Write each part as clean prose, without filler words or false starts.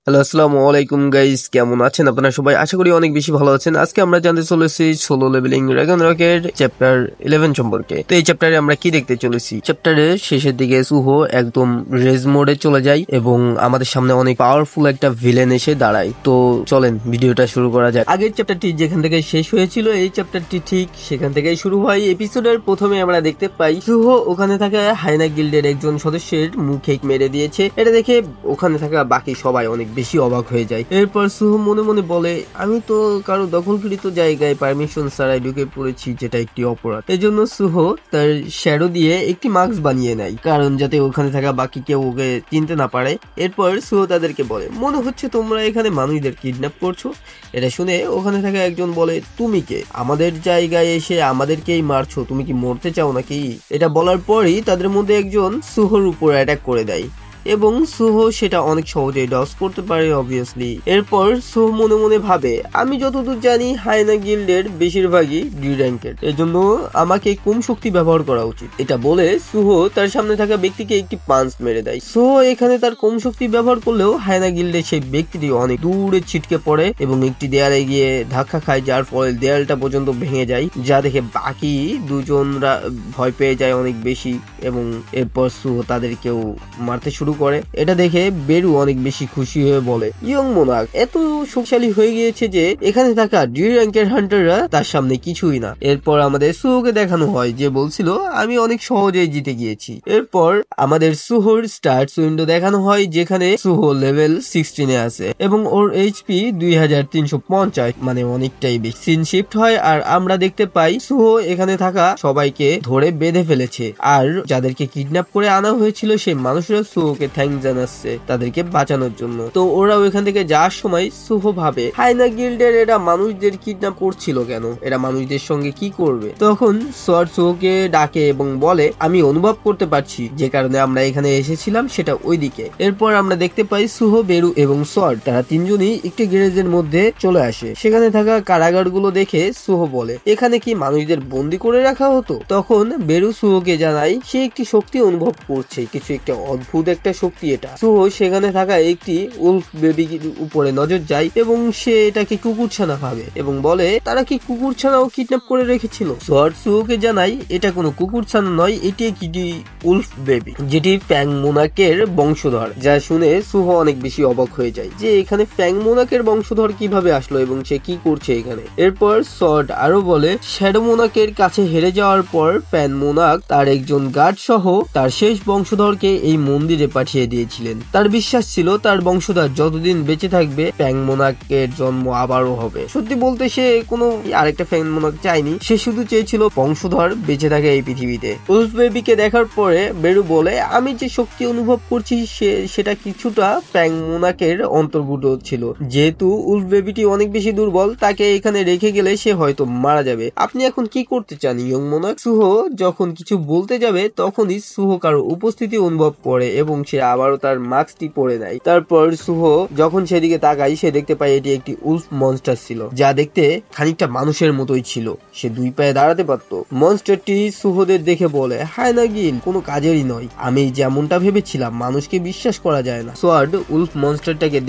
Hello আসসালামু আলাইকুম guys, কেমন আছেন আপনারা সবাই? আশা করি অনেক বেশি ভালো আছেন। আজকে আমরা জানতে চলেছি সোলো লেভেলিং রাগনারকের চ্যাপ্টার 11 সম্পর্কে। তো এই চ্যাপ্টারে আমরা কি দেখতে চলেছি? চ্যাপ্টারের শেষের দিকে সুহো একদম রেজ মোডে চলে যায় এবং আমাদের সামনে অনেক পাওয়ারফুল একটা ভিলেন এসে দাঁড়ায়। তো চলেন ভিডিওটা শুরু করা যাক। আগের চ্যাপ্টারটি যেখান থেকে শেষ হয়েছিল এই চ্যাপ্টারটি ঠিক সেখান থেকেই শুরু হয়। এপিসোডের প্রথমে আমরা দেখতে পাই সুহো ওখানে থাকা হায়না গিল্ডের একজন সদস্যের মুখে মেরে দিয়েছে। এটা দেখে ওখানে থাকা বাকি সবাই অনেক বেশি অবাক হয়ে যায়। এরপর সুহো মনে মনে বলে, আমি তো কারো দখলকৃত জায়গায় পারমিশন ছাড়াই ঢুকে পড়েছি, যেটা একটি অপরাধ। এজন্য সুহো তার শ্যাডো দিয়ে একটি মাস্ক বানিয়ে নেয়, কারণ যাতে ওখানে থাকা বাকি কেউ ওকে চিনতে না পারে। এরপর সুহো তাদেরকে বলে, মনে হচ্ছে তোমরা এখানে মানুষদের কিডন্যাপ করছো। এটা শুনে ওখানে থাকা একজন বলে, তুমি কে? আমাদের জায়গায় এসে আমাদেরকেই মারছো, তুমি কি মরতে চাও নাকি? এটা বলার পরই তাদের মধ্যে একজন সুহোর উপর অ্যাটাক করে দেয় এবং সুহো সেটা অনেক সহজেই ডজ করতে পারে অবভিয়াসলি। এরপর সুহো মনে মনে ভাবে, আমি যতদূর জানি হায়না গিল্ডের বেশিরভাগই ডি র্যাঙ্কের, এজন্য আমাকে কম শক্তি ব্যবহার করা উচিত। এটা বলে সুহো তার সামনে থাকা ব্যক্তিকে একটি পাঞ্চ মেরে দেয়। সুহো এখানে তার কম শক্তি ব্যবহার করলেও হায়না গিল্ডের সেই ব্যক্তিটি অনেক দূরে ছিটকে পড়ে এবং একটি দেয়ালে গিয়ে ধাক্কা খায়, যার ফলে দেয়ালটা পর্যন্ত ভেঙে যায়, যা দেখে বাকি দুজনরা ভয় পেয়ে যায় অনেক বেশি এবং এরপর সুহো তাদেরকেও মারতে শুরু করে। এটা দেখে বেরু অনেক বেশি খুশি হয়ে বলে, ইয়ং মোনাক এত শক্তিশালী হয়ে গিয়েছে যে এখানে থাকা ডি র্যাঙ্কের হান্টাররা তার সামনে কিছুই না। এরপর আমাদের সুহোকে দেখানো হয় যে বলছিল আমি অনেক সহজেই জিতে গিয়েছি। এরপর আমাদের সুহোর স্টার্টস উইন্ডো দেখানো হয়, যেখানে সুহো লেভেল 16 এ আছে এবং ওর এইচপি 2350, মানে অনেকটাই বেশি। সিন শিফট হয় আর আমরা দেখতে পাই সুহো এখানে থাকা সবাইকে ধরে বেঁধে ফেলেছে, আর যাদেরকে কিডন্যাপ করে আনা হয়েছিল সেই মানুষরা সুহোকে থ্যাঙ্ক জানাচ্ছে তাদেরকে বাঁচানোর জন্য। তো ওরা ওইখান থেকে যাওয়ার সময় সুহো ভাবে, হায়না গিল্ডের এরা মানুষদের কিডন্যাপ করছিল কেন, এরা মানুষদের সঙ্গে কি করবে? তখন সোয়ার্ড সুহোকে ডাকে এবং বলে, আমি অনুভব করতে পারছি যে কারণে আমরা এখানে এসেছিলাম সেটা ওইদিকে। এরপর আমরা দেখতে পাই সুহো, বেরু এবং সোয়ার্ড তারা তিনজনই একটি গ্যারেজের মধ্যে চলে আসে। সেখানে থাকা কারাগারগুলো দেখে সুহো বলে, এখানে কি মানুষদের বন্দি করে রাখা হতো? তখন বেরু সুহোকে জানায় সে একটি শক্তি অনুভব করছে, কিছু একটা অদ্ভুত একটা শক্তি এটা। সুহো সেখানে থাকা একটি উল্ফ বেবির উপরে নজর যায় এবং সে এটাকে কুকুরছানা ভাবে এবং বলে, তারা কি কুকুরছানাও কিডন্যাপ করে রেখেছিল? সোয়ার্ড সুহোকে জানাই এটা কোনো কুকুরছানা নয়, এটি একটি উল্ফ বেবি, যেটি ফ্যাং মোনাকের বংশধর। যা শুনে সুহো অনেক বেশি অবাক হয়ে যায় যে এখানে ফ্যাং মোনাকের বংশধর কিভাবে আসলো এবং সে কি করছে এখানে। এরপর সোয়ার্ড আরো বলে, শ্যাডো মোনাকের কাছে হেরে যাওয়ার পর ফ্যান মোনাক তার একজন গার্ড সহ তার শেষ বংশধরকে এই মন্দিরে পাঠিয়ে দিয়েছিলেন। তার বিশ্বাস ছিল তার বংশধর যতদিন বেঁচে থাকবে ফ্যাং মোনাকের জন্ম আবারও হবে। সত্যি বলতে সে কোনো আরেকটা ফ্যাং মোনাক চায়নি, সে শুধু চেয়েছিল বংশধর বেঁচে থাকে এই পৃথিবীতে। উলফ বেবিকে দেখার পরে বেরু বলে, আমি যে শক্তি অনুভব করছি সেটা কিছুটা ফ্যাং মোনাকের অন্তর্ভুক্ত ছিল। যেহেতু উলফ বেবিটি অনেক বেশি দুর্বল, তাকে এখানে রেখে গেলে সে হয়তো মারা যাবে। আপনি এখন কি করতে চান ইয়ং মোনাক? সুহো যখন কিছু বলতে যাবে তখনই সুহো কারো উপস্থিতি অনুভব করে এবং সে আবারও তার মাস্কটি পরে নেয়। তারপর সুহো যখন সেদিকে তাকায় সে দেখতে পায় এটি একটি উলফ মনস্টার ছিল, যা দেখতে খানিকটা মানুষের মতোই ছিল। সে দুই পায়ে দাঁড়াতে পারত। মনস্টারটি সুহোদের দেখে বলে, হায়না গিল কোনো কাজেরই নয়, আমি যেমনটা ভেবেছিলাম মানুষকে বিশ্বাস করা যায় না। সোয়ার্ড উলফ মনস্টারটাকে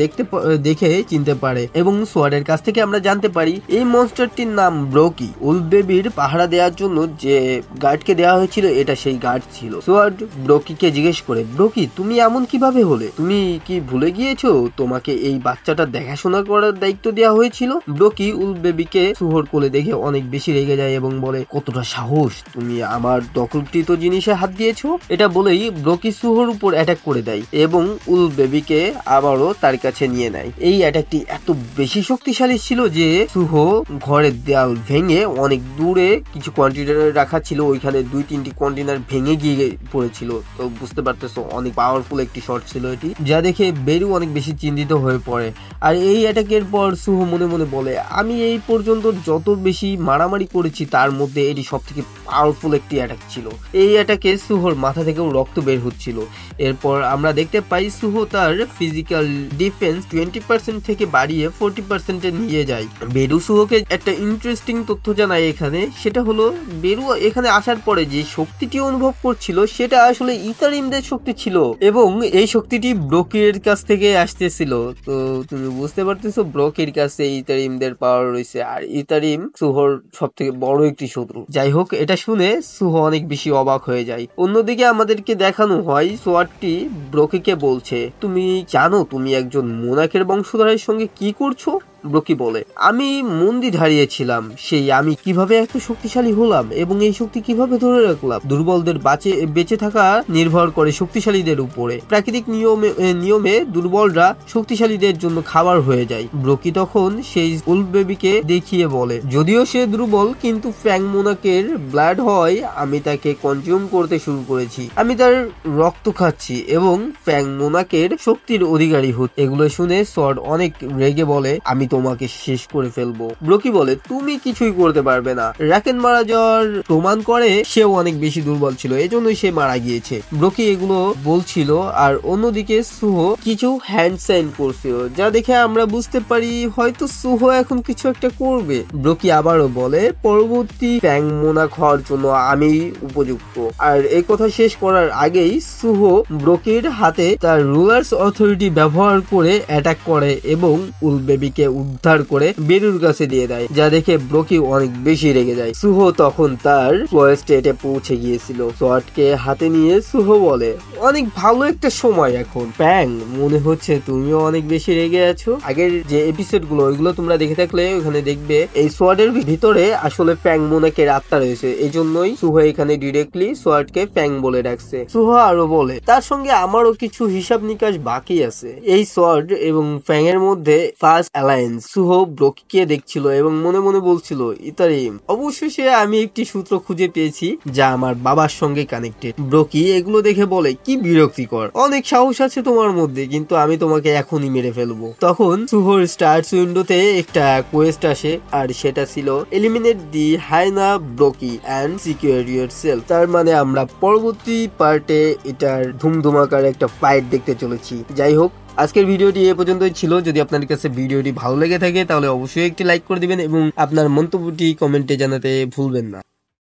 দেখে চিনতে পারে এবং সোয়ার্ডের কাছ থেকে আমরা জানতে পারি এই মনস্টারটির নাম ব্রোকি। উলফ বেবির পাহারা দেওয়ার জন্য যে গার্ডকে দেওয়া হয়েছিল এটা সেই গার্ড ছিল। সোয়ার্ড ব্রোকিকে জিজ্ঞেস করে, ব্রোকি তুমি এমন কিভাবে হলে? তুমি কি ভুলে গিয়েছো তোমাকে এই বাচ্চাটা দেখাশোনা করার দায়িত্ব দেওয়া হয়েছিল? ব্রোকি উলফ বেবিকে সুহোর কোলে দেখে অনেক বেশি রেগে যায় এবং বলে, কতটা সাহস, তুমি আমার দখলকৃত জিনিসে হাত দিয়েছো? এটা বলেই ব্রোকি সুহোর উপর অ্যাটাক করে দেয় এবং উলফ বেবিকে আবারও তার কাছে নিয়ে নেয়। এই অ্যাটাকটি এত বেশি শক্তিশালী ছিল যে সুহো ঘরের দেয়াল ভেঙে অনেক দূরে কিছু কন্টেনার রাখা ছিল, ওইখানে 2-3টি কন্টেনার ভেঙে গিয়ে পড়েছিল। তো বুঝতে পারতেছো অনেক পাওয়ারফুল একটি শট ছিল এটি, যা দেখে বেরু অনেক বেশি চিন্তিত হয়ে পড়ে। আর এই অ্যাটাকের পর সুহো মনে মনে বলে, আমি এই পর্যন্ত যত বেশি মারামারি করেছি তার মধ্যে এটি সব থেকে পাওয়ারফুল একটি অ্যাটাক ছিল। এই অ্যাটাকে সুহোর মাথা থেকেও রক্ত বের হচ্ছিল। এরপর আমরা দেখতে পাই সুহো তার ফিজিক্যাল ডিফেন্স 20% থেকে বাড়িয়ে 40% এ নিয়ে যায়। বেরু সুহোকে একটা ইন্টারেস্টিং তথ্য জানায় এখানে, সেটা হলো বেরু এখানে আসার পরে যে শক্তিটি অনুভব করছিল সেটা আসলে ইথারিমদের শক্তি ছিল এবং এই শক্তিটি ব্রোকির কাছ থেকে আসতেছিল। তো তুমি বুঝতে পারতেছো ব্রোকির কাছে ইতারিমদের পাওয়ার রয়েছে, আর ইতারিম সুহর সব থেকে বড় একটি শত্রু। যাই হোক, এটা শুনে সুহ অনেক বেশি অবাক হয়ে যায়। অন্যদিকে আমাদেরকে দেখানো হয় সোয়ার্ডটি ব্রোকিকে বলছে, তুমি জানো তুমি একজন মোনাকের বংশধরের সঙ্গে কি করছো? ব্রোকি বলে, আমি মন্দির হারিয়েছিলাম, সেই আমি কিভাবে এত শক্তিশালী হলাম এবং এই শক্তি কিভাবে ধরে রাখলাম? দুর্বলদের বেঁচে থাকা নির্ভর করে শক্তিশালীদের উপরে। প্রাকৃতিক নিয়মে দুর্বলরা শক্তিশালীদের জন্য খাবার হয়ে যায়। ব্রোকি তখন সেই উল্ফ বেবিকে দেখিয়ে বলে, যদিও সে দুর্বল কিন্তু ফ্যাং মোনাকের ব্লাড হয় আমি তাকে কনজিউম করতে শুরু করেছি। আমি তার রক্ত খাচ্ছি এবং ফ্যাং মোনাকের শক্তির অধিকারী হচ্ছে। এগুলো শুনে সর্ড অনেক রেগে বলে, আমি তোমাকে শেষ করে ফেলবো। ব্রোকি বলে, তুমি কিছুই করতে পারবে না। রাকেন মারা যাওয়ার প্রমাণ করে সেও অনেক বেশি দুর্বল ছিল, এজন্যই সে মারা গিয়েছে। ব্রোকি এগুলো বলছিল, আর অন্যদিকে সুহ কিছু হ্যান্ড সাইন করছিল, যা দেখে আমরা বুঝতে পারি হয়তো সুহ এখন কিছু একটা করবে। ব্রোকি আবারও বলে, পরবর্তী ফ্যাং মোনাক হওয়ার জন্য আমি উপযুক্ত। আর এই কথা শেষ করার আগেই সুহ ব্রোকির হাতে তার রুলার্স অথরিটি ব্যবহার করে অ্যাটাক করে এবং উল্ফ বেবিকে উদ্ধার করে বেরুর কাছে দিয়ে দেয়, যা দেখে ব্রোকি অনেক বেশি রেগে যায়। সুহ তখন তার স্টেটে পৌঁছে গিয়েছিল। সোয়ার্ডকে হাতে নিয়ে সুহ বলে, অনেক ভালো একটা সময় এখন। ফ্যাং, মনে হচ্ছে তুমিও অনেক বেশি রেগে আছো। আগের যে এপিসোড গুলো ওইগুলো তোমরা দেখে থাকলে ওখানে দেখবে এই সোয়ার্ডের ভিতরে আসলে ফ্যাং মোনাকের আত্মা রয়েছে, এই জন্যই সুহ এখানে ডিরেক্টলি সোয়ার্ডকে ফ্যাং বলে ডাকছে। সুহ আরো বলে, তার সঙ্গে আমারও কিছু হিসাব নিকাশ বাকি আছে। এই সোয়ার্ড এবং ফ্যাং এর মধ্যে ফার্স্ট অ্যালায়েন্স। সুহ ব্রোকিকে দেখছিল এবং মনে মনে বলছিল, ইতারিম, অবশেষে আমি একটি সূত্র খুঁজে পেয়েছি যা আমার বাবার সঙ্গে কানেক্টেড। ব্রোকি এগুলো দেখে বলে, কি বিরক্তিকর, অনেক সাহস আছে তোমার মধ্যে, কিন্তু আমি তোমাকে এখনই মেরে ফেলবো। তখন সুহর স্টার্স উইন্ডোতে একটা কোয়েস্ট আসে, আর সেটা ছিল এলিমিনেট দি হাইনা ব্রোকি অ্যান্ড সিকিউর ইয়োরসেলফ। তার মানে আমরা পরবর্তী পার্টে এটার ধুমধুমাকার একটা ফাইট দেখতে চলেছি। যাই হোক, আজকের ভিডিওটি এ পর্যন্তই ছিল। যদি আপনাদের কাছে ভিডিওটি ভালো লেগে থাকে তাহলে অবশ্যই একটি লাইক করে দিবেন এবং আপনার মন্তব্যটি কমেন্টে জানাতে ভুলবেন না।